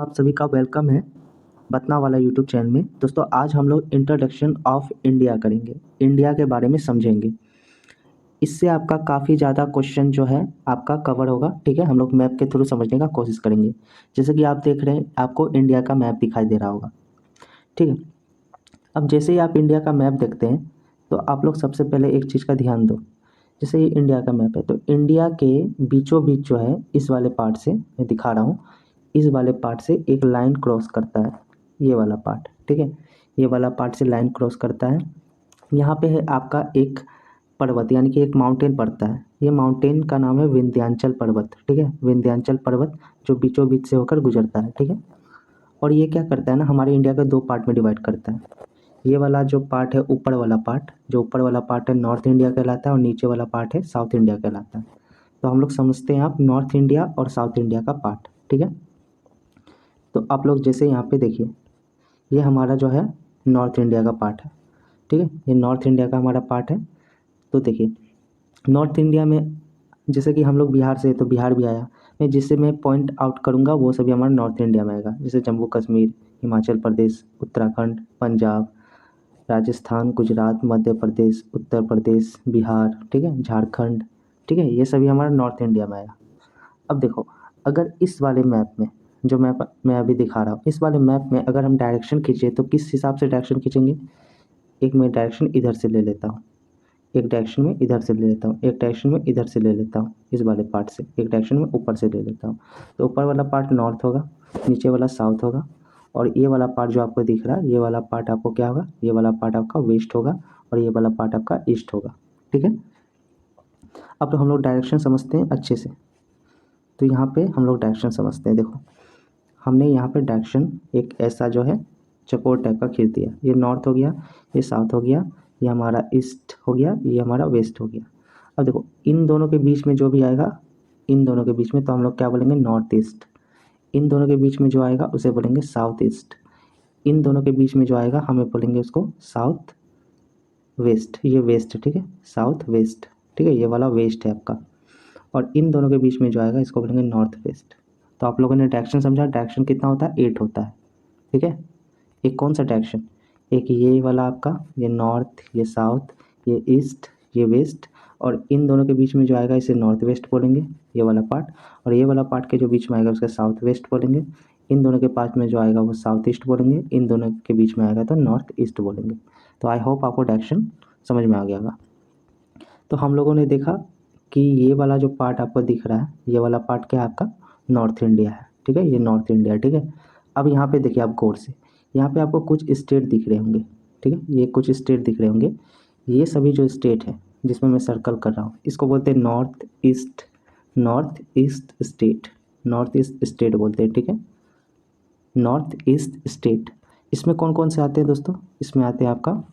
आप सभी का वेलकम है बतना वाला यूट्यूब चैनल में। दोस्तों आज हम लोग इंट्रोडक्शन ऑफ इंडिया करेंगे, इंडिया के बारे में समझेंगे। इससे आपका काफ़ी ज़्यादा क्वेश्चन जो है आपका कवर होगा। ठीक है, हम लोग मैप के थ्रू समझने का कोशिश करेंगे। जैसे कि आप देख रहे हैं, आपको इंडिया का मैप दिखाई दे रहा होगा। ठीक है, अब जैसे ही आप इंडिया का मैप देखते हैं तो आप लोग सबसे पहले एक चीज़ का ध्यान दो। जैसे ये इंडिया का मैप है तो इंडिया के बीचों बीच जो है इस वाले पार्ट से मैं दिखा रहा हूँ, इस वाले पार्ट से एक लाइन क्रॉस करता है, ये वाला पार्ट। ठीक है, ये वाला पार्ट से लाइन क्रॉस करता है। यहाँ पे है आपका एक पर्वत, यानी कि एक माउंटेन पड़ता है। ये माउंटेन का नाम है विंध्याचल पर्वत। ठीक है, विंध्याचल पर्वत जो बीचों बीच से होकर गुजरता है। ठीक है, और ये क्या करता है ना, हमारे इंडिया को दो पार्ट में डिवाइड करता है। ये वाला जो पार्ट है, ऊपर वाला पार्ट, जो ऊपर वाला पार्ट है नॉर्थ इंडिया कहलाता है, और नीचे वाला पार्ट है साउथ इंडिया कहलाता है। तो हम लोग समझते हैं आप नॉर्थ इंडिया और साउथ इंडिया का पार्ट। ठीक है, तो आप लोग जैसे यहाँ पे देखिए, ये हमारा जो है नॉर्थ इंडिया का पार्ट है। ठीक है, ये नॉर्थ इंडिया का हमारा पार्ट है। तो देखिए नॉर्थ इंडिया में जैसे कि हम लोग बिहार से, तो बिहार भी आया। मैं जिससे मैं पॉइंट आउट करूँगा वो सभी हमारा नॉर्थ इंडिया में आएगा। जैसे जम्मू कश्मीर, हिमाचल प्रदेश, उत्तराखंड, पंजाब, राजस्थान, गुजरात, मध्य प्रदेश, उत्तर प्रदेश, बिहार, ठीक है, झारखंड। ठीक है, ये सभी हमारा नॉर्थ इंडिया में आया। अब देखो, अगर इस वाले मैप में जो मैप मैं अभी दिखा रहा हूँ, इस वाले मैप में अगर हम डायरेक्शन खींचे तो किस हिसाब से डायरेक्शन खींचेंगे? एक मैं डायरेक्शन इधर से ले लेता हूँ, एक डायरेक्शन में इधर से ले लेता हूँ, एक डायरेक्शन में इधर से ले लेता हूँ, इस वाले पार्ट से एक डायरेक्शन में ऊपर से ले लेता हूँ। तो ऊपर वाला पार्ट नॉर्थ होगा, नीचे वाला साउथ होगा, और ये वाला पार्ट जो आपको दिख रहा है, ये वाला पार्ट आपको क्या होगा? ये वाला पार्ट आपका वेस्ट होगा, और ये वाला पार्ट आपका ईस्ट होगा। ठीक है, अब तो हम लोग डायरेक्शन समझते हैं अच्छे से। तो यहाँ पे हम लोग डायरेक्शन समझते हैं। देखो, हमने यहाँ पे डायरेक्शन एक ऐसा जो है चकोर टाइप का खींच दिया। ये नॉर्थ हो गया, ये साउथ हो गया, ये हमारा ईस्ट हो गया, ये हमारा वेस्ट हो गया। अब देखो, इन दोनों के बीच में जो भी आएगा, इन दोनों के बीच में तो हम लोग क्या बोलेंगे? North east. इन दोनों के बीच में जो आएगा उसे बोलेंगे साउथ ईस्ट। इन दोनों के बीच में जो आएगा हमें बोलेंगे उसको साउथ वेस्ट। ये वेस्ट, ठीक है, साउथ वेस्ट। ठीक है, ये वाला वेस्ट है आपका। और इन दोनों के बीच में जो आएगा इसको बोलेंगे नॉर्थ वेस्ट। तो आप लोगों ने डायरेक्शन समझा, डायरेक्शन कितना होता है? 8 होता है। ठीक है, एक कौन सा डायरेक्शन? एक ये वाला आपका, ये नॉर्थ, ये साउथ, ये ईस्ट, ये वेस्ट, और इन दोनों के बीच में जो आएगा इसे नॉर्थ वेस्ट बोलेंगे, ये वाला पार्ट। और ये वाला पार्ट के जो बीच में आएगा उसका साउथ वेस्ट बोलेंगे। इन दोनों के पास में जो आएगा वो साउथ ईस्ट बोलेंगे, इन दोनों के बीच में आएगा तो नॉर्थ ईस्ट बोलेंगे। तो आई होप आपको डायरेक्शन समझ में आ गया होगा। तो हम लोगों ने देखा कि ये वाला जो पार्ट आपको दिख रहा है, ये वाला पार्ट क्या है? आपका नॉर्थ इंडिया है। ठीक है, ये नॉर्थ इंडिया है। ठीक है, अब यहाँ पे देखिए आप गौर से, यहाँ पे आपको कुछ स्टेट दिख रहे होंगे। ठीक है, ये कुछ स्टेट दिख रहे होंगे। ये सभी जो स्टेट है जिसमें मैं सर्कल कर रहा हूँ इसको बोलते हैं north east state, north east state बोलते हैं। ठीक है, नॉर्थ ईस्ट स्टेट। इसमें कौन कौन से आते हैं दोस्तों? इसमें आते हैं आपका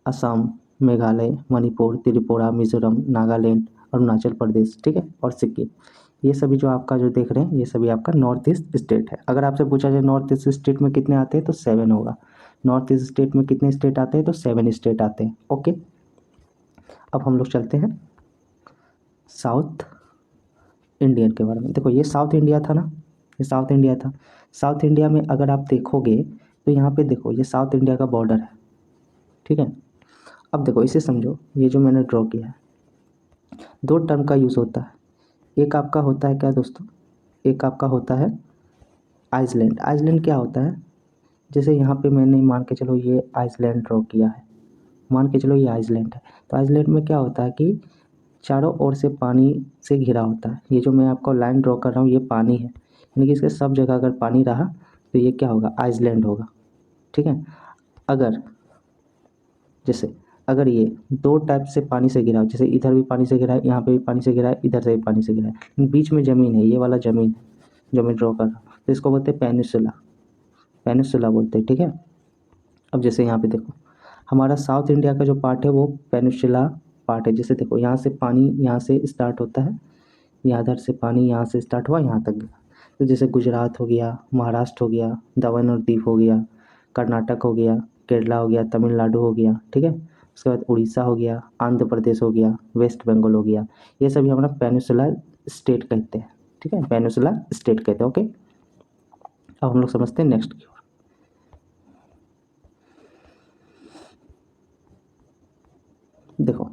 असम, मेघालय, मणिपुर, त्रिपुरा, मिजोरम, नागालैंड, अरुणाचल प्रदेश, ठीक है, और सिक्किम। ये सभी जो आपका जो देख रहे हैं ये सभी आपका नॉर्थ ईस्ट स्टेट है। अगर आपसे पूछा जाए नॉर्थ ईस्ट स्टेट में कितने आते हैं तो 7 होगा। नॉर्थ ईस्ट स्टेट में कितने स्टेट आते हैं तो 7 स्टेट आते हैं। ओके, अब हम लोग चलते हैं साउथ इंडियन के बारे में। देखो, ये साउथ इंडिया था ना, ये साउथ इंडिया था। साउथ इंडिया में अगर आप देखोगे तो यहाँ पे देखो, ये साउथ इंडिया का बॉर्डर है। ठीक है, अब देखो इसे समझो, ये जो मैंने ड्रॉ किया है, दो टर्म का यूज़ होता है। एक आपका होता है क्या दोस्तों? एक आपका होता है आइसलैंड। आइसलैंड क्या होता है? जैसे यहाँ पे मैंने मान के चलो ये आइसलैंड ड्रॉ किया है, मान के चलो ये आइसलैंड है। तो आइसलैंड में क्या होता है कि चारों ओर से पानी से घिरा होता है। ये जो मैं आपको लाइन ड्रॉ कर रहा हूँ ये पानी है, यानी कि इसके सब जगह अगर पानी रहा तो ये क्या होगा? आइसलैंड होगा। ठीक है, अगर जैसे अगर ये दो टाइप से पानी से घिरा हो, जैसे इधर भी पानी से घिरा है, यहाँ पे भी पानी से घिरा है, इधर से भी पानी से घिरा है, लेकिन बीच में ज़मीन है, ये वाला ज़मीन है जो मैं ड्रॉ कर रहा हूँ, तो इसको बोलते हैं पेनिनसुला। पेनिनसुला बोलते हैं। ठीक है, अब जैसे यहाँ पे देखो, हमारा साउथ इंडिया का जो पार्ट है वो पेनिनसुला पार्ट है। जैसे देखो, यहाँ से पानी यहाँ से स्टार्ट होता है, यहाँ इधर से पानी यहाँ से स्टार्ट हुआ यहाँ तक गया। तो जैसे गुजरात हो गया, महाराष्ट्र हो गया, दमन और दीव हो गया, कर्नाटक हो गया, केरला हो गया, तमिलनाडु हो गया। ठीक है, उसके बाद उड़ीसा हो गया, आंध्र प्रदेश हो गया, वेस्ट बंगाल हो गया। ये सभी हमारा पेनिनसुला स्टेट कहते हैं। ठीक है, पेनिनसुला स्टेट कहते हैं। ओके, अब हम लोग समझते हैं नेक्स्ट की ओर। देखो,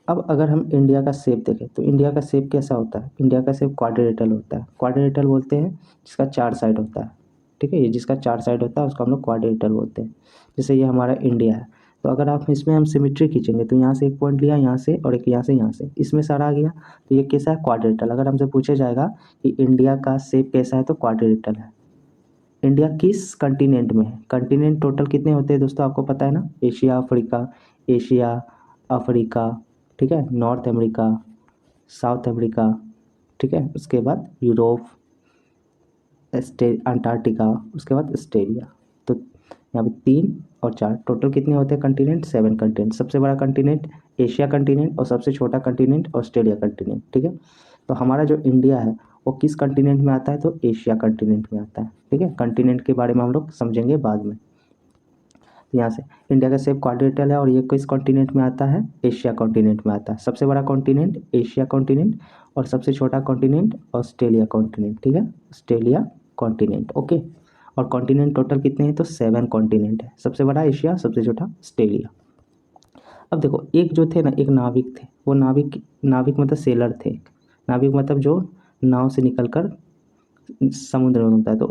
अब अगर हम इंडिया का शेप देखें तो इंडिया का शेप कैसा होता है? इंडिया का शेप क्वाड्रिलेटरल होता है। क्वाड्रिलेटरल बोलते हैं जिसका 4 साइड होता है, ठीक है। ये जिसका 4 साइड होता है उसको हम लोग क्वाड्रिलेटरल बोलते हैं। जैसे ये हमारा इंडिया है, तो अगर आप इसमें हम सिमेट्री खींचेंगे तो यहाँ से एक पॉइंट लिया, यहाँ से, और एक यहाँ से, इसमें सारा आ गया, तो ये कैसा है? क्वाड्रिलेटरल। अगर हमसे पूछा जाएगा कि इंडिया का शेप कैसा है, तो क्वाड्रिलेटरल है। इंडिया किस कंटिनेंट में है? कंटिनेंट टोटल कितने होते हैं दोस्तों, आपको पता है ना? एशिया, अफ्रीका, ठीक है, नॉर्थ अमेरिका, साउथ अमेरिका, ठीक है, उसके बाद यूरोप, अंटार्कटिका, उसके बाद ऑस्ट्रेलिया। तो यहाँ पे 3 और 4 टोटल कितने होते हैं कंटिनेंट? 7 कंटिनेंट। सबसे बड़ा कंटिनेंट एशिया कंटिनेंट और सबसे छोटा कंटिनेंट ऑस्ट्रेलिया कंटिनेंट, ठीक है। तो हमारा जो इंडिया है वो किस कंटिनेंट में आता है? तो एशिया कंटिनेंट में आता है, ठीक है। कंटिनेंट के बारे में हम लोग समझेंगे बाद में। तो यहाँ से इंडिया का शेप क्वाड्रिलेटरल है और ये किस कॉन्टिनेंट में आता है? एशिया कॉन्टिनेंट में आता है। सबसे बड़ा कॉन्टिनेंट एशिया कॉन्टिनेंट और सबसे छोटा कॉन्टिनेंट ऑस्ट्रेलिया कॉन्टिनेंट, ठीक है, ऑस्ट्रेलिया कॉन्टिनेंट, ओके। और कॉन्टिनेंट टोटल कितने हैं? तो 7 कॉन्टिनेंट है। सबसे बड़ा एशिया, सबसे छोटा ऑस्ट्रेलिया। अब देखो, एक जो थे ना, एक नाविक थे, वो नाविक नाविक मतलब सेलर थे। नाविक मतलब जो नाव से निकल कर समुद्र में घूमता है। तो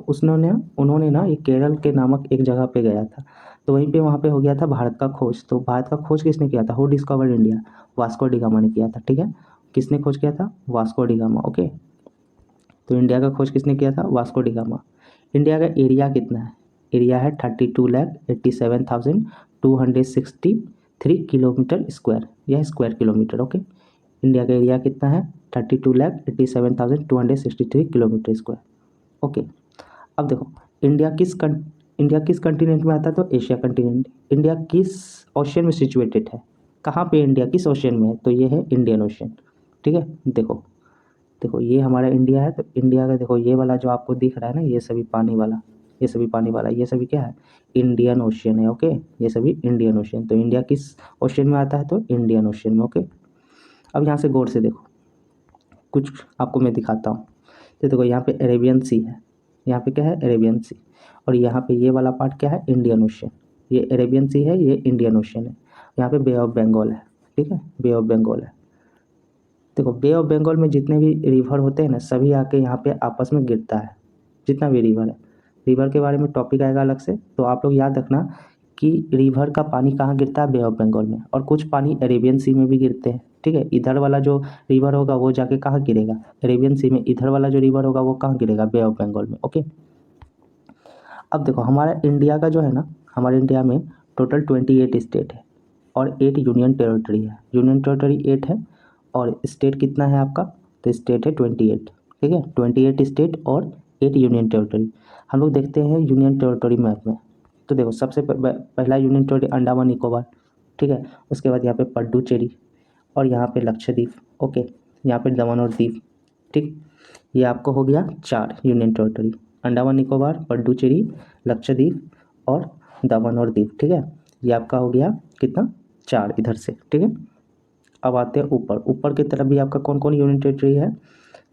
उन्होंने ना ये केरल के नामक एक जगह पे गया था। तो वहीं पे वहाँ पे हो गया था भारत का खोज। तो भारत का खोज किसने किया था? Who discovered India? Vasco D gamma ने किया था, ठीक है। किसने खोज किया था? Vasco D gamma, okay. तो इंडिया का खोज किसने किया था? Vasco D gamma. इंडिया का एरिया कितना है? एरिया है 32,87,263 किलोमीटर स्क्वायर, यह स्क्वायर किलोमीटर, ओके। इंडिया का एरिया कितना है? 32,87,263 किलोमीटर स्क्वायर, ओके। अब देखो, इंडिया किस कंटिनेंट में आता है? तो एशिया कंटिनेंट। इंडिया किस ओशियन में सिचुएटेड है? कहाँ पे इंडिया किस ओशियन में है? तो ये है इंडियन ओशियन, ठीक है। देखो देखो, ये हमारा इंडिया है। तो इंडिया का देखो, ये वाला जो आपको दिख रहा है ना, ये सभी पानी वाला, ये सभी पानी वाला, ये सभी क्या है? इंडियन ओशियन है, ओके। ये सभी इंडियन ओशियन। तो इंडिया किस ओशियन में आता है? तो इंडियन ओशियन में, ओके। अब यहाँ से गौर से देखो, कुछ आपको मैं दिखाता हूँ। तो देखो, यहाँ पे अरेबियन सी है, यहाँ पे क्या है? अरेबियन सी। और यहाँ पे ये वाला पार्ट क्या है? Indian ocean. ये अरेबियन सी है, ये इंडियन ओशियन है। यहाँ पे बे ऑफ बंगाल है, ठीक है, बे ऑफ बंगाल है। देखो, बे ऑफ बंगाल में जितने भी रिवर होते हैं ना, सभी आके यहाँ पे आपस में गिरता है, जितना भी रिवर है। रिवर के बारे में टॉपिक आएगा अलग से, तो आप लोग याद रखना कि रिवर का पानी कहाँ गिरता है? बे ऑफ बंगाल में। और कुछ पानी अरेबियन सी में भी गिरते हैं, ठीक है। इधर वाला जो रिवर होगा वो जाके कहाँ गिरेगा? अरेबियन सी में। इधर वाला जो रिवर होगा वो कहाँ गिरेगा? बे ऑफ बंगाल में, ओके। अब देखो, हमारा इंडिया का जो है ना, हमारे इंडिया में टोटल 28 स्टेट है और 8 यूनियन टेरिटरी है। यूनियन टेरिटरी 8 है और स्टेट कितना है आपका? तो स्टेट है 28, ठीक है। 28 स्टेट और 8 यूनियन टेरिटरी। हम लोग देखते हैं यूनियन टेरिटरी मैप में। तो देखो, सबसे पहला यूनियन टेरिटरी अंडमान निकोबार, ठीक है। उसके बाद यहाँ पे पुडुचेरी और यहाँ पे लक्षद्वीप, ओके। यहाँ पे दमन और दीव, ठीक। ये आपको हो गया 4 यूनियन टेरिटरी, अंडमान निकोबार, पुडुचेरी, लक्षद्वीप और दमन और दीव, ठीक है। ये आपका हो गया कितना? 4 इधर से, ठीक है। अब आते हैं ऊपर। ऊपर की तरफ भी आपका कौन कौन यूनियन टेरिटरी है?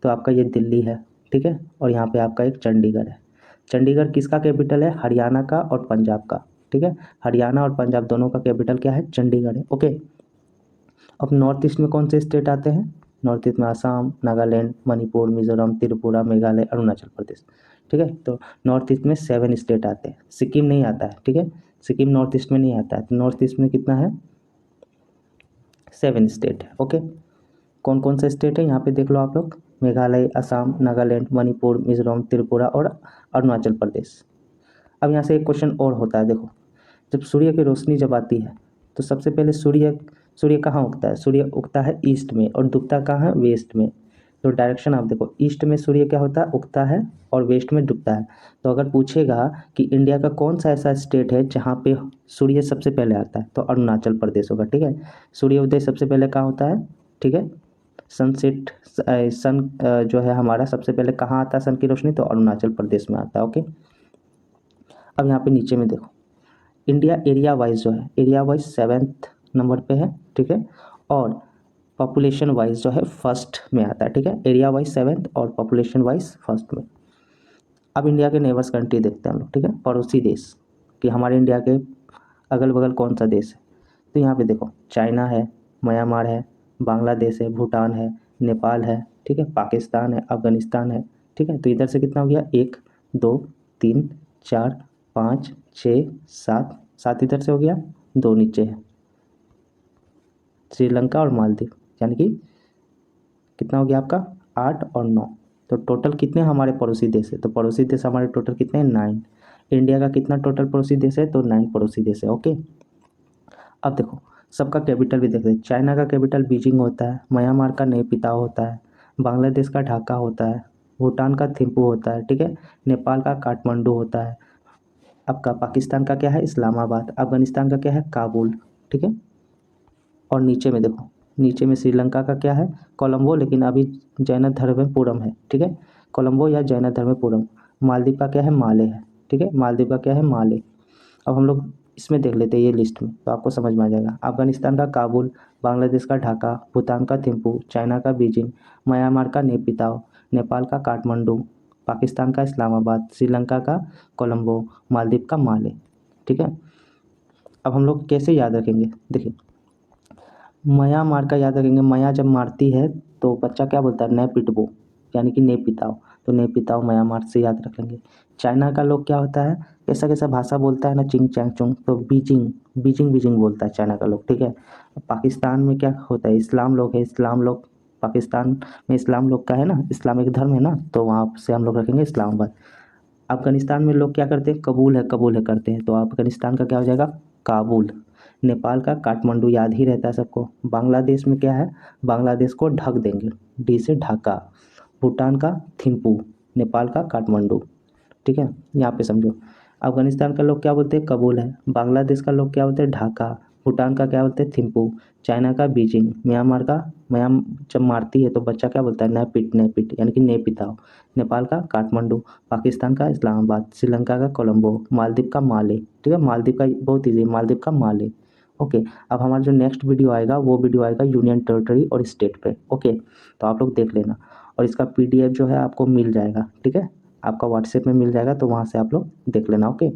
तो आपका ये दिल्ली है, ठीक है। और यहाँ पे आपका एक चंडीगढ़ है। चंडीगढ़ किसका कैपिटल है? हरियाणा का और पंजाब का, ठीक है। हरियाणा और पंजाब दोनों का कैपिटल क्या है? चंडीगढ़ है, ओके। अब नॉर्थ ईस्ट में कौन से स्टेट आते हैं? नॉर्थ ईस्ट में आसाम, नागालैंड, मणिपुर, मिजोरम, त्रिपुरा, मेघालय, अरुणाचल प्रदेश, ठीक है। तो नॉर्थ ईस्ट में 7 स्टेट आते हैं। सिक्किम नहीं आता है, ठीक है। सिक्किम नॉर्थ ईस्ट में नहीं आता है। तो नॉर्थ ईस्ट में कितना है? 7 स्टेट है, ओके। कौन कौन से स्टेट है यहाँ पे देख लो आप लोग? मेघालय, असम, नागालैंड, मणिपुर, मिजोरम, त्रिपुरा और अरुणाचल प्रदेश। अब यहाँ से एक क्वेश्चन और होता है, देखो, जब सूर्य की रोशनी जब आती है तो सबसे पहले सूर्य सूर्य कहाँ उगता है? सूर्य उगता है ईस्ट में और डूबता कहाँ है? वेस्ट में। तो डायरेक्शन आप देखो, ईस्ट में सूर्य क्या होता है? उगता है और वेस्ट में डूबता है। तो अगर पूछेगा कि इंडिया का कौन सा ऐसा स्टेट है जहाँ पे सूर्य सबसे पहले आता है, तो अरुणाचल प्रदेश होगा, ठीक है। सूर्योदय सबसे पहले कहाँ होता है? ठीक है। सनसेट, सन जो है हमारा सबसे पहले कहाँ आता है सन की रोशनी? तो अरुणाचल प्रदेश में आता है, ओके। अब यहाँ पे नीचे में देखो, इंडिया एरिया वाइज जो है, एरिया वाइज 7th नंबर पे है, ठीक है। और पॉपुलेशन वाइज जो है फर्स्ट में आता है, ठीक है। एरिया वाइज 7th और पॉपुलेशन वाइज फर्स्ट में। अब इंडिया के नेबर्स कंट्री देखते हैं हम लोग, ठीक है, पड़ोसी देश कि हमारे इंडिया के अगल बगल कौन सा देश है। तो यहाँ पे देखो चाइना है, म्यांमार है, बांग्लादेश है, भूटान है, नेपाल है, ठीक है, पाकिस्तान है, अफगानिस्तान है, ठीक है। तो इधर से कितना हो गया, 1 2 3 4 5 6 7, 7 इधर से हो गया, 2 नीचे है, श्रीलंका और मालदीव, यानी कि कितना हो गया आपका 8 और 9। तो टोटल कितने हमारे पड़ोसी देश है, तो पड़ोसी देश हमारे टोटल कितने हैं, 9। इंडिया का कितना टोटल पड़ोसी देश है, तो 9 पड़ोसी देश है। ओके, अब देखो सबका कैपिटल भी देखते हैं। चाइना का कैपिटल बीजिंग होता है, म्यांमार का नेपिताओ होता है, बांग्लादेश का ढाका होता है, भूटान का थिम्पू होता है, ठीक है, नेपाल का काठमांडू होता है, आपका पाकिस्तान का क्या है, इस्लामाबाद, अफगानिस्तान का क्या है, काबुल, ठीक है। और नीचे में देखो, नीचे में श्रीलंका का क्या है, कोलंबो, लेकिन अभी जैनधर्मपुरम है, ठीक है, कोलंबो या जैनधर्मपुरम। मालदीव का क्या है, माले है, ठीक है, मालदीव का क्या है, माले। अब हम लोग इसमें देख लेते हैं ये लिस्ट में, तो आपको समझ में आ जाएगा। अफगानिस्तान का काबुल, बांग्लादेश का ढाका, भूटान का थिम्पू, चाइना का बीजिंग, म्यांमार का नेपिताओ, नेपाल का काठमांडू, पाकिस्तान का इस्लामाबाद, श्रीलंका का कोलंबो, मालदीव का माले, ठीक है। अब हम लोग कैसे याद रखेंगे, देखिए म्यांमार का याद रखेंगे, मया जब मारती है तो बच्चा क्या बोलता है, नै पिटबो, यानी कि ने पिताओ, तो ने पिताओ म्यांमार से याद रख लेंगे। चाइना का लोग क्या होता है, कैसा कैसा भाषा बोलता है ना, चिंग चैंग चुंग, तो बीजिंग बीजिंग बीजिंग बोलता है चाइना का लोग, ठीक है। पाकिस्तान में क्या होता है, इस्लाम लोग है, इस्लाम लोग पाकिस्तान में इस्लाम लोग का है ना, इस्लामिक धर्म है ना, तो वहाँ से हम लोग रखेंगे इस्लामाबाद। अफगानिस्तान में लोग क्या करते हैं, कबूल है करते हैं, तो अफगानिस्तान का क्या हो जाएगा, काबुल। नेपाल का काठमांडू याद ही रहता है सबको। बांग्लादेश में क्या है, बांग्लादेश को ढक देंगे, डी से ढाका। भूटान का थिम्पू, नेपाल का काठमांडू, ठीक है, यहाँ पे समझो। अफगानिस्तान का लोग क्या बोलते हैं, कबूल है। बांग्लादेश का लोग क्या बोलते हैं, ढाका। भूटान का क्या बोलते हैं, थिम्पू। चाइना का बीजिंग। म्यांमार का, म्याम जब मारती है तो बच्चा क्या बोलता है, नैपिट यानी कि ने पिताओ। नेपाल का काठमांडू, पाकिस्तान का इस्लामाबाद, श्रीलंका का कोलंबो, मालदीव का माले, ठीक है, मालदीव का बहुत ईजी, मालदीव का माले। ओके, अब हमारा जो नेक्स्ट वीडियो आएगा वो वीडियो आएगा यूनियन टेरिटरी और स्टेट पे। ओके, तो आप लोग देख लेना, और इसका पीडीएफ जो है आपको मिल जाएगा, ठीक है, आपका व्हाट्सएप में मिल जाएगा, तो वहाँ से आप लोग देख लेना। ओके।